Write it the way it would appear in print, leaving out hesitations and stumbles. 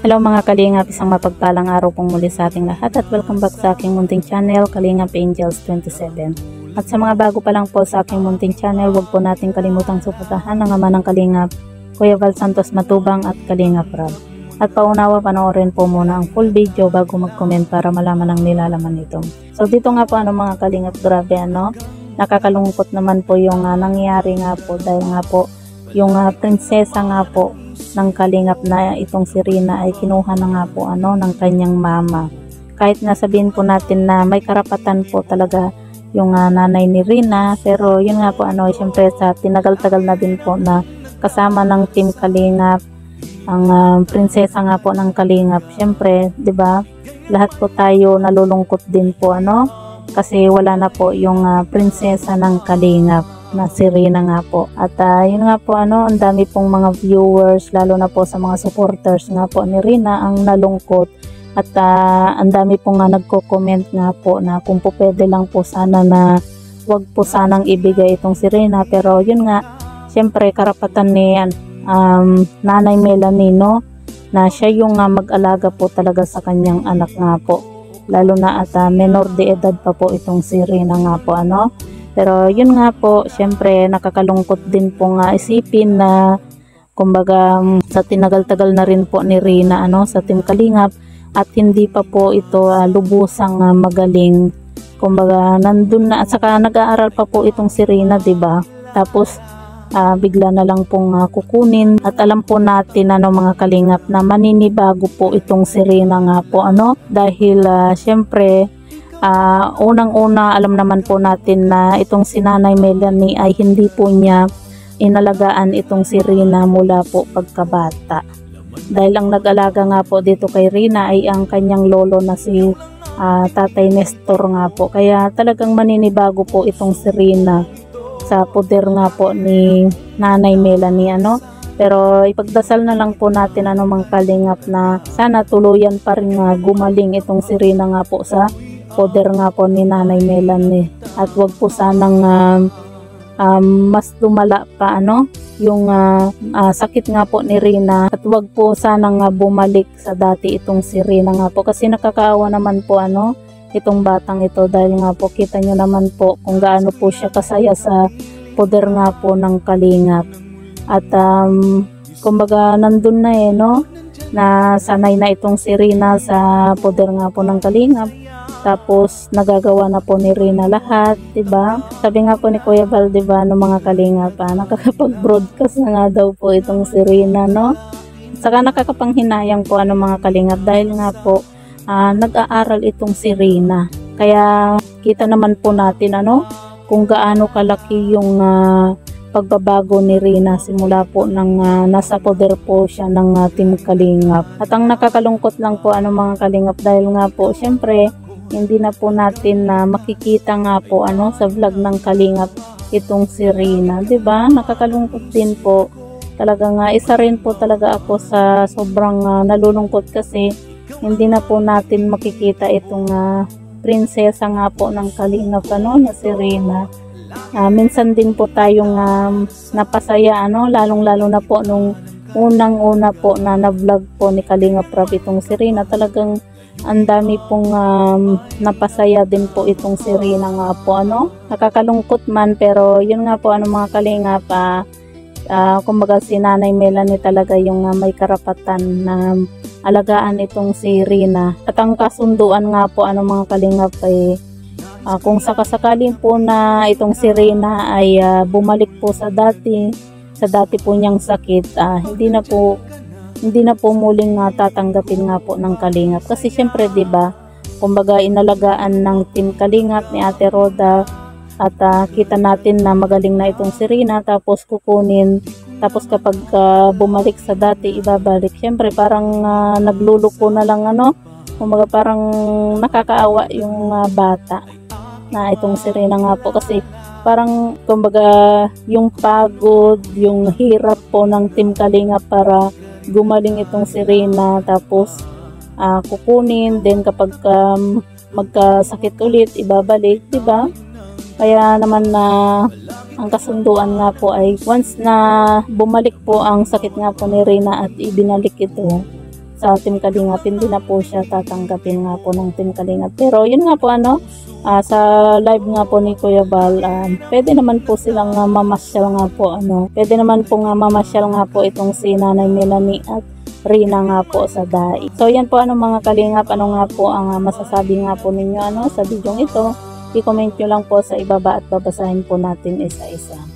Hello mga Kalingap, isang mapagpalang araw pong muli sa ating lahat at welcome back sa aking munting channel, Kalingap Angels 27. At sa mga bago pa lang po sa aking munting channel, huwag po nating kalimutang suportahan ang ama ng Kalingap, Kuya Val Santos Matubang at Kalingap Rab. At paunawa, panoorin po muna ang full video bago mag-comment para malaman ang nilalaman nito. So dito nga po mga Kalingap, grabe nakakalungkot naman po yung nangyari nga po dahil nga po yung prinsesa nga po ng Kalingap na itong si Rina ay kinuha na nga po ng kanyang mama. Kahit nga sabihin po natin na may karapatan po talaga yung nanay ni Rina, pero yun nga po syempre sa tinagal-tagal na din po na kasama ng team Kalingap ang prinsesa nga po ng Kalingap. Syempre, 'di ba? Lahat po tayo nalulungkot din po kasi wala na po yung prinsesa ng Kalingap na si Rina nga po. At yun nga po ang dami pong mga viewers, lalo na po sa mga supporters nga po ni Rina ang nalungkot. At ang dami pong nagko-comment nga po na kung po pwede lang po sana na wag po sanang ibigay itong si Rina. Pero yun nga, syempre karapatan ni Nanay Melanie na siya yung mag-alaga po talaga sa kanyang anak nga po. Lalo na at menor de edad pa po itong si Rina nga po Pero yun nga po, syempre nakakalungkot din po isipin na kumbaga sa tinagal-tagal na rin po ni Rina sa Team Kalingap at hindi pa po ito lubusang magaling. Kumbaga nandun na at saka nag-aaral pa po itong si Rina, 'di ba? Tapos bigla na lang pong kukunin at alam po natin mga Kalingap na maninibago po itong si Rina nga po dahil syempre unang-una alam naman po natin na itong si Nanay Melanie ay hindi po niya inalagaan itong si Rina mula po pagkabata. Dahil ang nag-alaga nga po dito kay Rina ay ang kanyang lolo na si Tatay Nestor nga po. Kaya talagang maninibago po itong si Rina sa poder nga po ni Nanay Melanie Pero ipagdasal na lang po natin mga Kalingap na sana tuluyan pa rin gumaling itong si Rina nga po sa poder nga po ni Nanay Melanie at wag po sanang mas lumala pa yung sakit nga po ni Rina at wag po sanang bumalik sa dati itong si Rina nga po kasi nakakaawa naman po itong batang ito dahil nga po kita nyo naman po kung gaano po siya kasaya sa poder nga po ng Kalingap at kumbaga nandun na na sanay na itong si Rina sa poder nga po ng Kalingap. Tapos nagagawa na po ni Rina lahat, 'di ba? Sabi nga po ni Kuya Val, 'di ba, mga Kalingap, nakakapag-broadcast na nga daw po itong si Rina, Saka nakakapanghinayang po mga Kalingap dahil nga po nag-aaral itong si Rina. Kaya kita naman po natin kung gaano kalaki yung pagbabago ni Rina simula po nang nasa poder po siya ng Team Kalingap. At ang nakakalungkot lang po mga Kalingap dahil nga po syempre hindi na po natin makikita nga po sa vlog ng Kalingap itong si Rina, 'di ba? Nakakalungkot din po. Talaga nga isa rin po talaga ako sa sobrang nalulungkot kasi hindi na po natin makikita itong prinsesa nga po ng Kalingap na si Rina. Minsan din po tayong napasaya lalong-lalo na po nung unang-una po na na-vlog po ni Kalingap Rab itong si Rina. Talagang ang dami pong napasaya din po itong si Rina nga po Nakakalungkot man pero yun nga po mga Kalingap kumbaga si Nanay Melanie talaga yung may karapatan na alagaan itong si Rina. At ang kasunduan nga po mga Kalingap ay kung sakasakaling po na itong si Rina ay bumalik po sa dati po niyang sakit, hindi na po muling tatanggapin nga po ng Kalingap kasi syempre 'di ba kumbaga inalagaan ng Team Kalingap ni Ate Roda at kita natin na magaling na itong si Rina tapos kukunin tapos kapag bumalik sa dati ibabalik, syempre parang nagluluko na lang kumbaga parang nakakaawa yung bata na itong si Rina nga po kasi parang kumbaga yung pagod, yung hirap po ng Team Kalingap para gumaling itong si Rina tapos kukunin din kapag magkasakit ulit ibabalik, 'di ba? Kaya naman ang kasunduan nga po ay once na bumalik po ang sakit nga po ni Rina at ibinalik ito sa Team Kalingap, hindi na po siya tatanggapin nga po ng Team Kalingap. Pero yun nga po sa live nga po ni Kuya Bal, pwede naman po silang mamasyal nga po pwede naman po nga mamasyal nga po itong si Nanay Melanie at Rina nga po sa dai. So yan po mga Kalingap, nga po ang masasabi nga po ninyo sa video ito. I-comment nyo lang po sa ibaba at babasahin po natin isa-isa.